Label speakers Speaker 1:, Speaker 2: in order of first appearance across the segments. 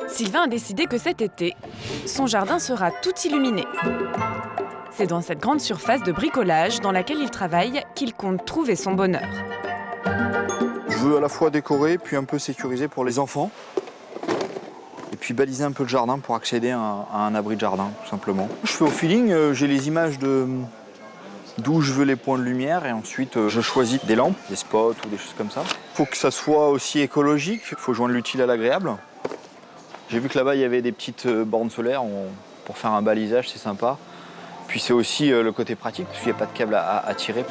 Speaker 1: Sylvain a décidé que cet été, son jardin sera tout illuminé. C'est dans cette grande surface de bricolage dans laquelle il travaille qu'il compte trouver son bonheur.
Speaker 2: Je veux à la fois décorer, puis un peu sécuriser pour les enfants. Et puis baliser un peu le jardin pour accéder à un abri de jardin, tout simplement. Je fais au feeling, j'ai les images d'où je veux les points de lumière et ensuite je choisis des lampes, des spots ou des choses comme ça. Il faut que ça soit aussi écologique, il faut joindre l'utile à l'agréable. J'ai vu que là-bas il y avait des petites bornes solaires pour faire un balisage, c'est sympa. Puis c'est aussi le côté pratique parce qu'il n'y a pas de câble à tirer.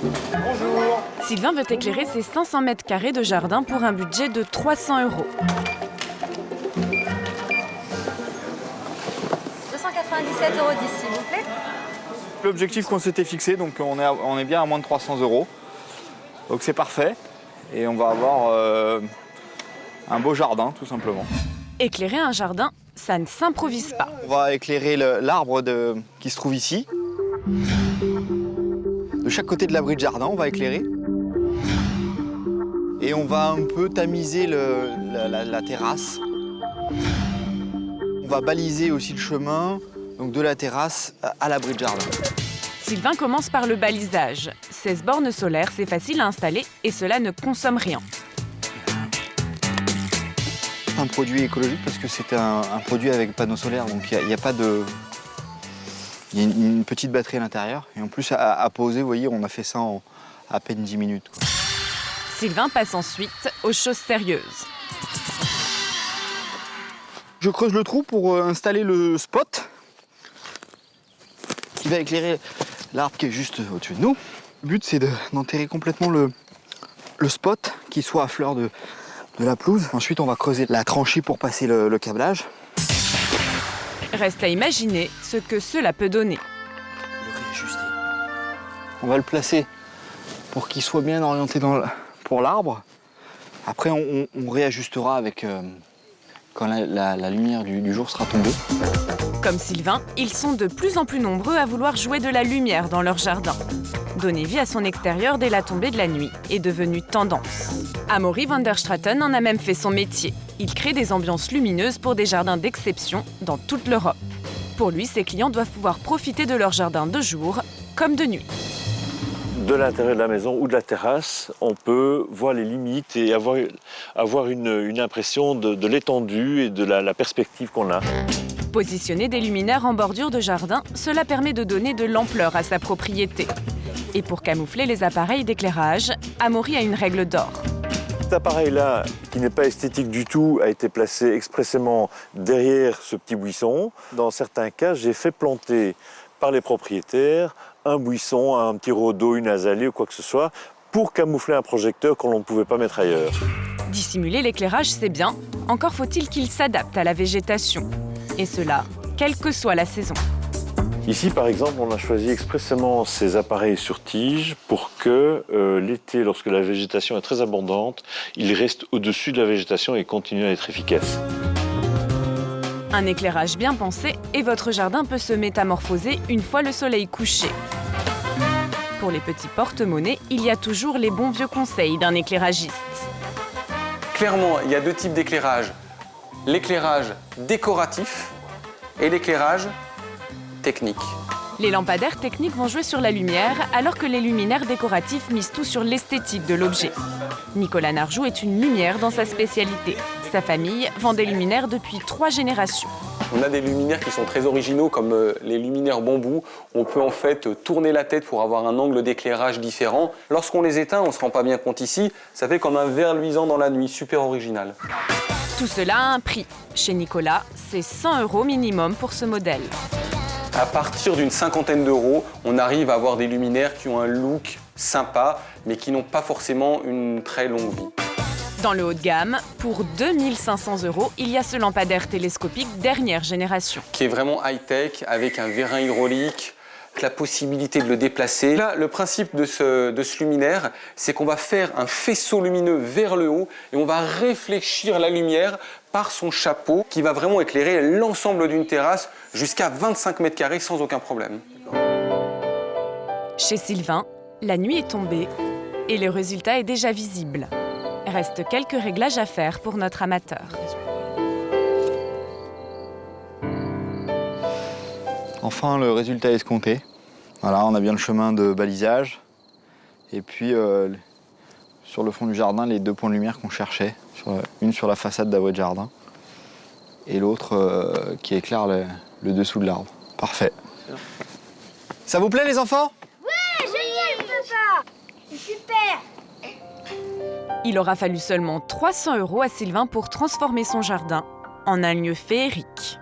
Speaker 2: Bonjour.
Speaker 1: Sylvain veut éclairer ses 500 mètres carrés de jardin pour un budget de 300 €.
Speaker 3: 297 € d'ici, s'il vous plaît.
Speaker 2: L'objectif qu'on s'était fixé, donc on est bien à moins de 300 €. Donc c'est parfait. Et on va avoir un beau jardin, tout simplement.
Speaker 1: Éclairer un jardin, ça ne s'improvise pas.
Speaker 2: On va éclairer l'arbre qui se trouve ici. De chaque côté de l'abri de jardin, on va éclairer. Et on va un peu tamiser la terrasse. On va baliser aussi le chemin, donc de la terrasse à l'abri de jardin.
Speaker 1: Sylvain commence par le balisage. 16 bornes solaires, c'est facile à installer et cela ne consomme rien.
Speaker 2: Un produit écologique parce que c'est un produit avec panneau solaire, donc il n'y a pas de... Il y a une petite batterie à l'intérieur et en plus à poser, vous voyez, on a fait ça en à peine 10 minutes. Quoi.
Speaker 1: Sylvain passe ensuite aux choses sérieuses.
Speaker 2: Je creuse le trou pour installer le spot qui va éclairer l'arbre qui est juste au-dessus de nous. Le but, c'est d'enterrer complètement le spot qui soit à fleur de la pelouse. Ensuite, on va creuser la tranchée pour passer le câblage.
Speaker 1: Reste à imaginer ce que cela peut donner.
Speaker 2: Le réajuster. On va le placer pour qu'il soit bien orienté pour l'arbre. Après, on réajustera avec quand la lumière du jour sera tombée.
Speaker 1: Comme Sylvain, ils sont de plus en plus nombreux à vouloir jouer de la lumière dans leur jardin. Donner vie à son extérieur dès la tombée de la nuit est devenu tendance. Amaury van der Straten en a même fait son métier. Il crée des ambiances lumineuses pour des jardins d'exception dans toute l'Europe. Pour lui, ses clients doivent pouvoir profiter de leur jardin de jour comme de nuit.
Speaker 4: De l'intérieur de la maison ou de la terrasse, on peut voir les limites et avoir une impression de l'étendue et de la perspective qu'on a.
Speaker 1: Positionner des luminaires en bordure de jardin, cela permet de donner de l'ampleur à sa propriété. Et pour camoufler les appareils d'éclairage, Amaury a une règle d'or.
Speaker 4: Cet appareil-là, qui n'est pas esthétique du tout, a été placé expressément derrière ce petit buisson. Dans certains cas, j'ai fait planter par les propriétaires un buisson, un petit rhodo, une azalée ou quoi que ce soit, pour camoufler un projecteur qu'on ne pouvait pas mettre ailleurs.
Speaker 1: Dissimuler l'éclairage, c'est bien. Encore faut-il qu'il s'adapte à la végétation. Et cela, quelle que soit la saison.
Speaker 4: Ici, par exemple, on a choisi expressément ces appareils sur tige pour que l'été, lorsque la végétation est très abondante, ils restent au-dessus de la végétation et continuent à être efficaces.
Speaker 1: Un éclairage bien pensé et votre jardin peut se métamorphoser une fois le soleil couché. Pour les petits porte-monnaies, il y a toujours les bons vieux conseils d'un éclairagiste.
Speaker 5: Clairement, il y a deux types d'éclairage. L'éclairage décoratif et l'éclairage technique.
Speaker 1: Les lampadaires techniques vont jouer sur la lumière, alors que les luminaires décoratifs misent tout sur l'esthétique de l'objet. Nicolas Narjou est une lumière dans sa spécialité. Sa famille vend des luminaires depuis 3 générations.
Speaker 5: On a des luminaires qui sont très originaux, comme les luminaires bambou. On peut en fait tourner la tête pour avoir un angle d'éclairage différent. Lorsqu'on les éteint, on ne se rend pas bien compte ici, ça fait comme un verre luisant dans la nuit, super original.
Speaker 1: Tout cela a un prix. Chez Nicolas, c'est 100 € minimum pour ce modèle.
Speaker 5: À partir d'une cinquantaine d'euros, on arrive à avoir des luminaires qui ont un look sympa, mais qui n'ont pas forcément une très longue vie.
Speaker 1: Dans le haut de gamme, pour 2 500 €, il y a ce lampadaire télescopique dernière génération.
Speaker 5: Qui est vraiment high-tech, avec un vérin hydraulique, la possibilité de le déplacer. Là, le principe de ce luminaire, c'est qu'on va faire un faisceau lumineux vers le haut et on va réfléchir la lumière par son chapeau qui va vraiment éclairer l'ensemble d'une terrasse jusqu'à 25 mètres carrés sans aucun problème.
Speaker 1: Chez Sylvain, la nuit est tombée et le résultat est déjà visible. Reste quelques réglages à faire pour notre amateur.
Speaker 2: Enfin, le résultat escompté. Voilà, on a bien le chemin de balisage. Et puis, sur le fond du jardin, les 2 points de lumière qu'on cherchait. Une sur la façade d'abri de jardin et l'autre qui éclaire le dessous de l'arbre. Parfait. Ça vous plaît, les enfants?
Speaker 3: Ouais, génial, papa. C'est super.
Speaker 1: Il aura fallu seulement 300 € à Sylvain pour transformer son jardin en un lieu féerique.